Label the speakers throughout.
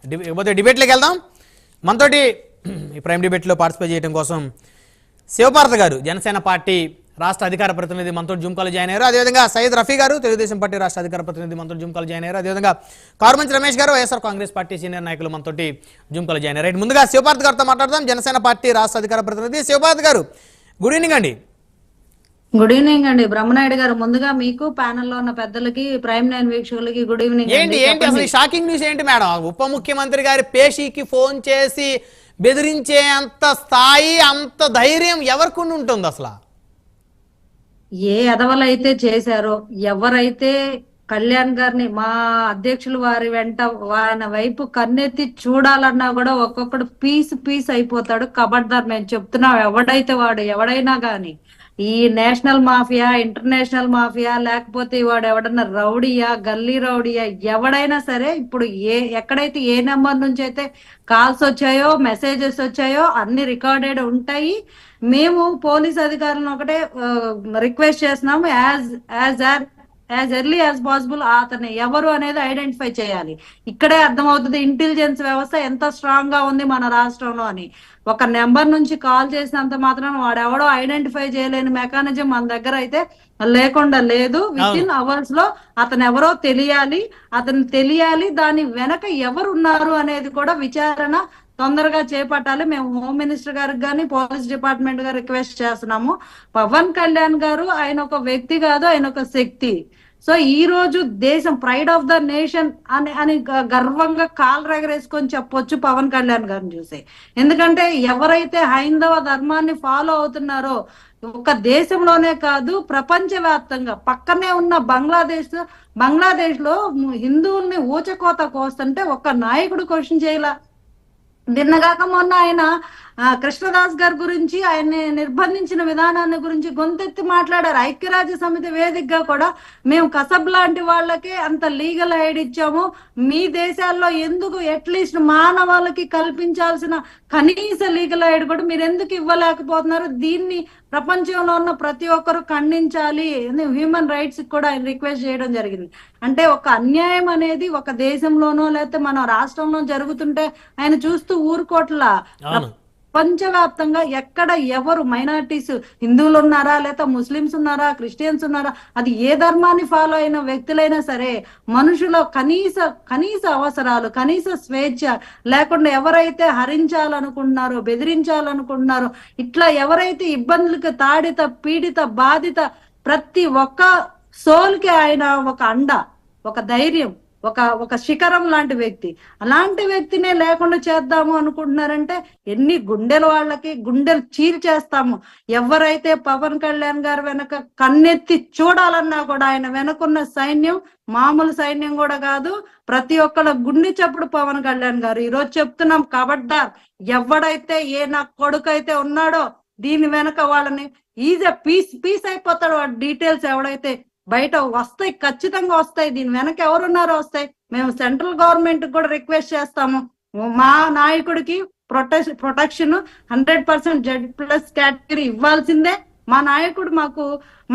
Speaker 1: ఇకపోతే డిబేట్లోకి వెళ్దాం. మనతోటి ఈ ప్రైమ్ డిబేట్లో పార్టిసిపేట్ చేయడం కోసం శివపార్త గారు జనసేన పార్టీ రాష్ట్ర అధికార ప్రతినిధి మనతో జూమ్ కాల్ జాయిన్ అయ్యారు. అదేవిధంగా సయ్యద్ రఫీ గారు తెలుగుదేశం పార్టీ రాష్ట్ర అధికార ప్రతినిధి మనతో జూమ్ కాల్ జాయిన్ అయ్యారు. అదేవిధంగా కారుమంచి రమేష్ గారు వైఎస్ఆర్ కాంగ్రెస్ పార్టీ సీనియర్ నాయకులు మనతోటి జూమ్ కాల్ జాయిన్ అయ్యారు. ముందుగా శివపార్త గారితో మాట్లాడదాం. జనసేన పార్టీ రాష్ట్ర అధికార ప్రతినిధి శివపార్త గారు, గుడ్ ఈవినింగ్ అండి.
Speaker 2: గుడ్ ఈవినింగ్ అండి బ్రహ్మనాయుడు గారు. ముందుగా మీకు ప్యానెల్లో ఉన్న పెద్దలకి, ప్రైమ్ లైన్ వీక్షకులకి గుడ్ ఈవినింగ్.
Speaker 1: ఏంటి అసలు షాకింగ్ న్యూస్ ఏంటి మేడం? ఉప ముఖ్యమంత్రి గారి పేషీకి ఫోన్ చేసి బెదిరించే అంత స్థాయి, అంత ధైర్యం ఎవరికి ఉంటుంది అసలు?
Speaker 2: ఏ ఎదవలైతే చేశారో, ఎవరైతే కళ్యాణ్ గారిని మా అధ్యక్షులు వారి వెంట ఆయన వైపు కన్నెత్తి చూడాలన్నా కూడా ఒక్కొక్కడు పీస్ అయిపోతాడు. కబడ్దార్, మేము చెప్తున్నాం, ఎవడైతే వాడు ఎవడైనా గాని, ఈ నేషనల్ మాఫియా, ఇంటర్నేషనల్ మాఫియా, లేకపోతే వాడు ఎవడన్నా రౌడీయా, గల్లీ రౌడీయా, ఎవడైనా సరే ఇప్పుడు ఎక్కడైతే ఏ నెంబర్ నుంచి అయితే కాల్స్ వచ్చాయో, మెసేజెస్ వచ్చాయో అన్ని రికార్డెడ్ ఉంటాయి. మేము పోలీస్ అధికారులను ఒకటే రిక్వెస్ట్ చేస్తున్నాము, యాజ్ ఎర్లీ యాజ్ పాసిబుల్ అతను ఎవరు అనేది ఐడెంటిఫై చేయాలి. ఇక్కడే అర్థమవుతుంది ఇంటెలిజెన్స్ వ్యవస్థ ఎంత స్ట్రాంగ్ గా ఉంది మన రాష్ట్రంలో అని. ఒక నెంబర్ నుంచి కాల్ చేసినంత మాత్రం వాడెవడో ఐడెంటిఫై చేయలేని మెకానిజం మన దగ్గర అయితే లేకుండా లేదు. విత్ ఇన్ అవర్స్ లో అతను ఎవరో తెలియాలి. దాని వెనక ఎవరు ఉన్నారు అనేది కూడా విచారణ తొందరగా చేపట్టాలి. మేము హోమ్ మినిస్టర్ గారికి కానీ, పోలీస్ డిపార్ట్మెంట్ గారు రిక్వెస్ట్ చేస్తున్నాము. పవన్ కళ్యాణ్ గారు ఆయన ఒక వ్యక్తి కాదు, ఆయన ఒక శక్తి. సో ఈ రోజు దేశం ప్రైడ్ ఆఫ్ ద నేషన్ అని గర్వంగా కాలు రగరేసుకొని చెప్పొచ్చు పవన్ కళ్యాణ్ గారిని చూసి. ఎందుకంటే ఎవరైతే హైందవ ధర్మాన్ని ఫాలో అవుతున్నారో, ఒక దేశంలోనే కాదు ప్రపంచ వ్యాప్తంగా, పక్కనే ఉన్న బంగ్లాదేశ్ లో హిందువుల్ని ఊచకోత కోస్తుంటే ఒక్క నాయకుడు క్వశ్చన్ చేయాల. నిన్నగాక మొన్న ఆయన కృష్ణదాస్ గారి గురించి, ఆయన్ని నిర్బంధించిన విధానాన్ని గురించి గొంతెత్తి మాట్లాడారు. ఐక్యరాజ్య సమితి వేదికగా కూడా మేము కసబ్ లాంటి వాళ్ళకే అంత లీగల్ ఎయిడ్ ఇచ్చాము, మీ దేశాల్లో ఎందుకు అట్లీస్ట్ మానవాళికి కల్పించాల్సిన కనీస లీగల్ ఎయిడ్ కూడా మీరు ఎందుకు ఇవ్వలేకపోతున్నారు? దీన్ని ప్రపంచంలో ఉన్న ప్రతి ఒక్కరు ఖండించాలి. హ్యూమన్ రైట్స్ కూడా ఆయన రిక్వెస్ట్ చేయడం జరిగింది. అంటే ఒక అన్యాయం అనేది ఒక దేశంలోనో లేకపోతే మన రాష్ట్రంలో జరుగుతుంటే ఆయన చూస్తూ ఊరుకోట్లా. ప్రపంచవ్యాప్తంగా ఎక్కడ ఎవరు మైనారిటీస్, హిందువులు ఉన్నారా, లేదా ముస్లిమ్స్ ఉన్నారా, క్రిస్టియన్స్ ఉన్నారా, అది ఏ ధర్మాన్ని ఫాలో అయిన వ్యక్తులైనా సరే మనుషుల కనీస అవసరాలు, కనీస స్వేచ్ఛ లేకుండా ఎవరైతే హరించాలనుకుంటున్నారో, బెదిరించాలనుకుంటున్నారో, ఇట్లా ఎవరైతే ఇబ్బందులకు తాడిత, పీడిత, బాధిత ప్రతి ఒక్క సోల్కి ఆయన ఒక అండ, ఒక ధైర్యం, ఒక శిఖరం లాంటి వ్యక్తి. అలాంటి వ్యక్తినే లేకుండా చేద్దాము అనుకుంటున్నారంటే ఎన్ని గుండెలు చీల్చేస్తాము. ఎవరైతే పవన్ కళ్యాణ్ గారు వెనక కన్నెత్తి చూడాలన్నా కూడా ఆయన వెనకున్న సైన్యం మామూలు సైన్యం కూడా కాదు. ప్రతి ఒక్కళ్ళ గుండె చప్పుడు పవన్ కళ్యాణ్ గారు. ఈరోజు చెప్తున్నాం, కబడ్దార్, ఎవడైతే నా కొడుకు అయితే ఉన్నాడో దీని వెనక వాళ్ళని పీస్ అయిపోతాడు. వాడి డీటెయిల్స్ ఎవడైతే బయట వస్తాయి, ఖచ్చితంగా వస్తాయి. దీని వెనక ఎవరున్నారో వస్తాయి. మేము సెంట్రల్ గవర్నమెంట్ కూడా రిక్వెస్ట్ చేస్తాము, మా నాయకుడికి ప్రొటెక్షన్ 100% Z+ కేటగిరీ ఇవ్వాల్సిందే. మా నాయకుడు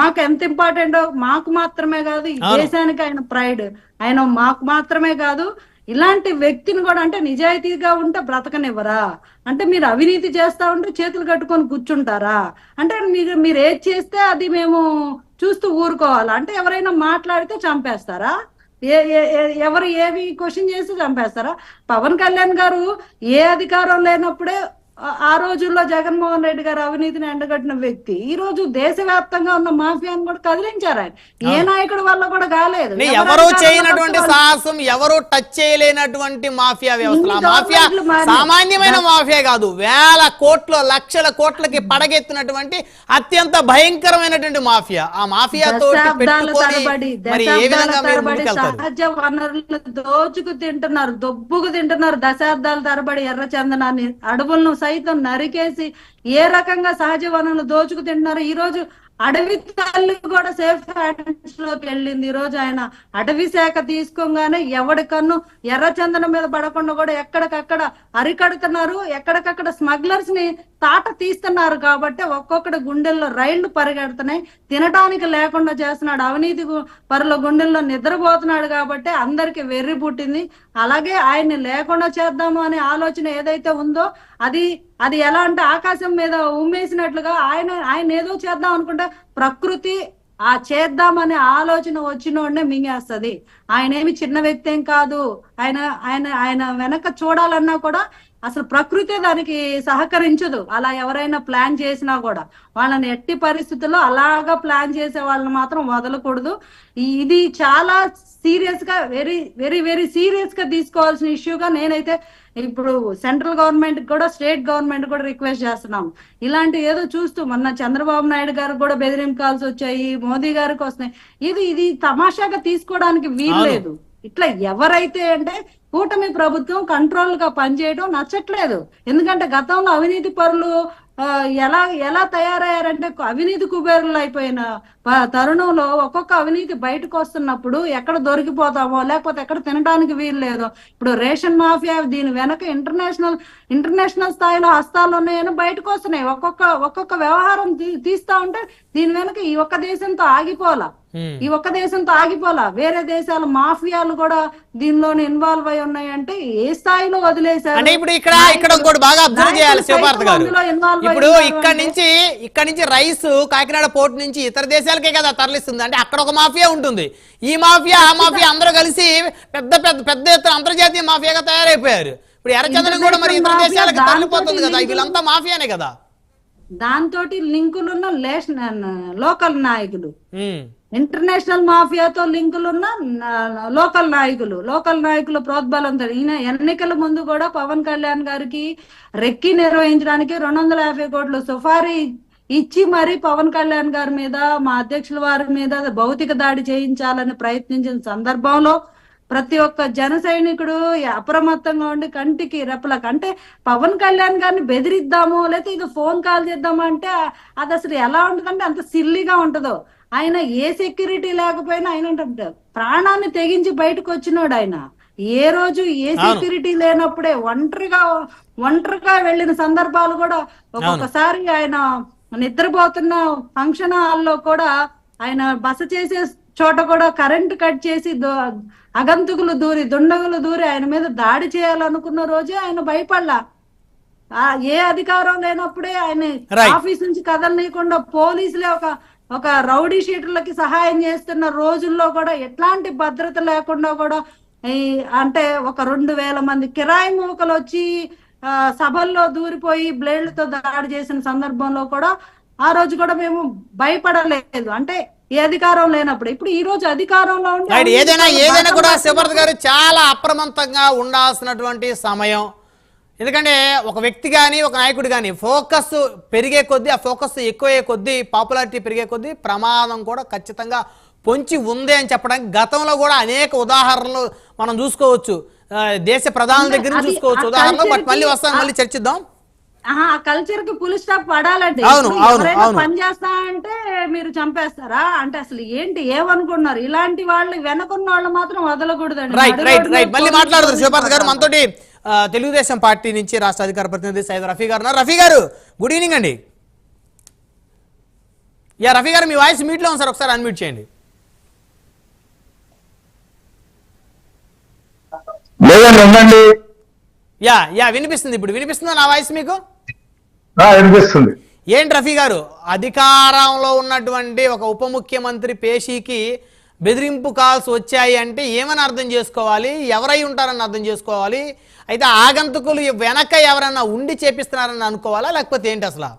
Speaker 2: మాకు ఎంత ఇంపార్టెంటో మాకు మాత్రమే కాదు, ఈ దేశానికి ఆయన ప్రైడ్. ఆయన మాకు మాత్రమే కాదు, ఇలాంటి వ్యక్తిని కూడా, అంటే నిజాయితీగా ఉంటే బ్రతకనివ్వరా? అంటే మీరు అవినీతి చేస్తా ఉంటే చేతులు కట్టుకొని కూర్చుంటారా? అంటే మీరు ఏది చేస్తే అది మేము చూస్తూ ఊరుకోవాలా? అంటే ఎవరైనా మాట్లాడితే చంపేస్తారా? ఎవరు ఏవి క్వశ్చన్ చేసి చంపేస్తారా? పవన్ కళ్యాణ్ గారు ఏ అధికారం లేనప్పుడే ఆ రోజుల్లో జగన్మోహన్ రెడ్డి గారు అవినీతిని ఎండగట్టిన వ్యక్తి ఈ రోజు దేశవ్యాప్తంగా ఉన్న మాఫియాను కూడా కదిలించారు. ఆయన ఏ నాయకుడి వల్ల కూడా కాలేదు.
Speaker 1: ఎవరు చేయనటువంటి సాహసం, ఎవరు టచ్ చేయలేనటువంటి మాఫియా వ్యవస్థ. మాఫియా సామాన్యమైన మాఫియా కాదు, వేల కోట్ల, లక్షల కోట్లకి పడగెత్తినటువంటి అత్యంత భయంకరమైనటువంటి మాఫియా. ఆ మాఫియాతో
Speaker 2: సహజ వనరులను దోచుకు తింటున్నారు, దొబ్బుకు తింటున్నారు. దశాబ్దాల తరబడి ఎర్రచందనాన్ని, అడవులను సైతం నరికేసి ఏ రకంగా సహజ వనరులు దోచుకు తింటున్నారు. ఈ రోజు అడవి తల్లి కూడా సేఫ్ హ్యాండ్స్ లోకి వెళ్ళింది. ఈ రోజు ఆయన అటవీ శాఖ తీసుకోగానే ఎవడి కన్ను ఎర్రచందనం మీద పడకుండా కూడా ఎక్కడికక్కడ అరికడుతున్నారు. ఎక్కడికక్కడ స్మగ్లర్స్ ని తాట తీస్తున్నారు. కాబట్టి ఒక్కొక్కటి గుండెల్లో రైళ్లు పరిగెడుతున్నాయి. తినటానికి లేకుండా చేస్తున్నాడు. అవినీతి పరుల గుండెల్లో నిద్రపోతున్నాడు. కాబట్టి అందరికి వెర్రి పుట్టింది. అలాగే ఆయన్ని లేకుండా చేద్దాము అనే ఆలోచన ఏదైతే ఉందో అది అది ఎలా అంటే ఆకాశం మీద ఉమ్మేసినట్లుగా ఆయన ఏదో చేద్దాం అనుకుంటే ప్రకృతి ఆ చేద్దామనే ఆలోచన వచ్చినోడనే మింగేస్తుంది. ఆయన ఏమి చిన్న వ్యక్తి ఏం కాదు. ఆయన ఆయన ఆయన వెనక చూడాలన్నా కూడా అసలు ప్రకృతి దానికి సహకరించదు. అలా ఎవరైనా ప్లాన్ చేసినా కూడా వాళ్ళని ఎట్టి పరిస్థితుల్లో అలాగా ప్లాన్ చేసే వాళ్ళని మాత్రం వదలకూడదు. ఇది చాలా సీరియస్ గా వెరీ వెరీ వెరీ సీరియస్ గా తీసుకోవాల్సిన ఇష్యూగా నేనైతే ఇప్పుడు సెంట్రల్ గవర్నమెంట్ కూడా స్టేట్ గవర్నమెంట్ కూడా రిక్వెస్ట్ చేస్తున్నాం. ఇలాంటి ఏదో చూస్తూ మొన్న చంద్రబాబు నాయుడు గారికి కూడా బెదిరింపు కాల్స్ వచ్చాయి, మోదీ గారికి వస్తున్నాయి. ఇది తమాషాగా తీసుకోవడానికి వీల్లేదు. ఇట్లా ఎవరైతే అంటే కూటమి ప్రభుత్వం కంట్రోల్ గా పనిచేయడం నచ్చట్లేదు. ఎందుకంటే గతంలో అవినీతి పరులు ఎలా తయారయ్యారంటే అవినీతి కుబేరులు అయిపోయిన తరుణంలో ఒక్కొక్క అవినీతి బయటకు వస్తున్నప్పుడు ఎక్కడ దొరికిపోతామో లేకపోతే ఎక్కడ తినడానికి వీలు లేదు. ఇప్పుడు రేషన్ మాఫియా దీని వెనక ఇంటర్నేషనల్ స్థాయిలో హస్తాలు ఉన్నాయని బయటకు వస్తున్నాయి. ఒక్కొక్క వ్యవహారం తీస్తా ఉంటే దీని వెనక ఈ ఒక్క దేశంతో ఆగిపోలా వేరే దేశాల మాఫియాలు కూడా దీనిలోనే ఇన్వాల్వ్ అయి ఉన్నాయంటే ఏ స్థాయిలో వదిలేశారు.
Speaker 1: అంటే ఇప్పుడు ఇక్కడ ఇంకోటి బాగా అబ్జర్వ్ చేయాలి శివపార్త గారు. ఇప్పుడు ఇక్కడ నుంచి రైస్ కాకినాడ పోర్ట్ నుంచి ఇతర దేశాలకే కదా తరలిస్తుంది. అంటే అక్కడ ఒక మాఫియా ఉంటుంది. ఈ మాఫియా ఆ మాఫియా అందరూ కలిసి పెద్ద ఎత్తున అంతర్జాతీయ మాఫియాగా తయారైపోయారు. ఇప్పుడు ఎర్రచందనం కూడా మరి ఇతర దేశాలకు తరలిపోతుంది కదా. వీళ్ళంతా మాఫియానే కదా.
Speaker 2: దాంతో లింకులున్న లోకల్ నాయకులు, ఇంటర్నేషనల్ మాఫియాతో లింకులున్న లోకల్ నాయకులు ప్రోద్బలంతో ఈయన ఎన్నికల ముందు కూడా పవన్ కళ్యాణ్ గారికి రెక్కి నిర్వహించడానికి 250 కోట్లు సుఫారీ ఇచ్చి మరి పవన్ కళ్యాణ్ గారి మీద మా అధ్యక్షుల వారి మీద భౌతిక దాడి చేయించాలని ప్రయత్నించిన సందర్భంలో ప్రతి ఒక్క జన సైనికుడు అప్రమత్తంగా ఉండి కంటికి రెప్పలకు అంటే పవన్ కళ్యాణ్ గారిని బెదిరిద్దాము లేకపోతే ఇది ఫోన్ కాల్ చేద్దాము అంటే అది అసలు ఎలా ఉంటుందంటే అంత సిల్లీగా ఉంటుందో. ఆయన ఏ సెక్యూరిటీ లేకపోయినా ఆయన ప్రాణాన్ని తెగించి బయటకు వచ్చినోడు. ఆయన ఏ రోజు ఏ సెక్యూరిటీ లేనప్పుడే ఒంటరిగా వెళ్ళిన సందర్భాలు కూడా ఒక్కొక్కసారి ఆయన నిద్రపోతున్న ఫంక్షన్ హాల్లో కూడా ఆయన బస చేసే చోట కూడా కరెంట్ కట్ చేసి అగంతుకులు దుండగులు దూరి ఆయన మీద దాడి చేయాలనుకున్న రోజే ఆయన భయపడలా. ఏ అధికారం లేనప్పుడే ఆయన ఆఫీస్ నుంచి కదలనీయకుండా పోలీసులే ఒక రౌడీ షీటర్లకి సహాయం చేస్తున్న రోజుల్లో కూడా ఎట్లాంటి భద్రత లేకుండా కూడా అంటే ఒక 2000 మంది కిరాయి మూకలు వచ్చి సభల్లో దూరిపోయి బ్లేడ్లతో దాడి చేసిన సందర్భంలో కూడా ఆ రోజు కూడా మేము భయపడలేదు. అంటే ఏ అధికారం లేనప్పుడు ఇప్పుడు ఈ రోజు అధికారంలో ఉంటే
Speaker 1: ఏదైనా కూడా శివభారత్ గారు చాలా అప్రమత్తంగా ఉండాల్సినటువంటి సమయం. ఎందుకంటే ఒక వ్యక్తి కానీ ఒక నాయకుడు కానీ ఫోకస్ పెరిగే కొద్దీ, ఆ ఫోకస్ ఎక్కువయ్యే కొద్దీ, పాపులారిటీ పెరిగే కొద్దీ ప్రమాదం కూడా ఖచ్చితంగా పొంచి ఉంది అని చెప్పడానికి గతంలో కూడా అనేక ఉదాహరణలు మనం చూసుకోవచ్చు. దేశ ప్రధానుల దగ్గర నుంచి చూసుకోవచ్చు ఉదాహరణలు. బట్ మళ్ళీ మళ్ళీ చర్చిద్దాం.
Speaker 2: ఆ కల్చర్ కి ఫుల్ స్టాప్ పడాలంటే పని చేస్తా అంటే మీరు చంపేస్తారా అంటే అసలు ఏంటి ఏమనుకున్నారు? ఇలాంటి వాళ్ళు వెనకున్న వాళ్ళు మాత్రం వదలకూడదండి.
Speaker 1: రైట్ మళ్ళీ మాట్లాడతారు శివపార్త గారు. మనతోటి తెలుగుదేశం పార్టీ నుంచి రాష్ట్ర అధికార ప్రతినిధి సయ్యద్ రఫీ గారు ఉన్నారు. రఫీ గారు గుడ్ ఈవినింగ్ అండి. రఫీ గారు మీ వాయిస్ మ్యూట్ లో ఉంది సార్, ఒకసారి అన్మ్యూట్ చేయండి. వినిపిస్తుంది. ఇప్పుడు వినిపిస్తుందా నా వాయిస్ మీకు?
Speaker 3: వినిపిస్తుంది.
Speaker 1: ఏంటి రఫీ గారు, అధికారంలో ఉన్నటువంటి ఒక ఉప ముఖ్యమంత్రి పేషీకి బెదిరింపు కాల్స్ వచ్చాయి అంటే ఏమని అర్థం చేసుకోవాలి? ఎవరై ఉంటారని అర్థం చేసుకోవాలి? అయితే ఆగంతుకులు వెనక ఎవరన్నా ఉండి చేపిస్తున్నారని అనుకోవాలా లేకపోతే ఏంటి అసలు?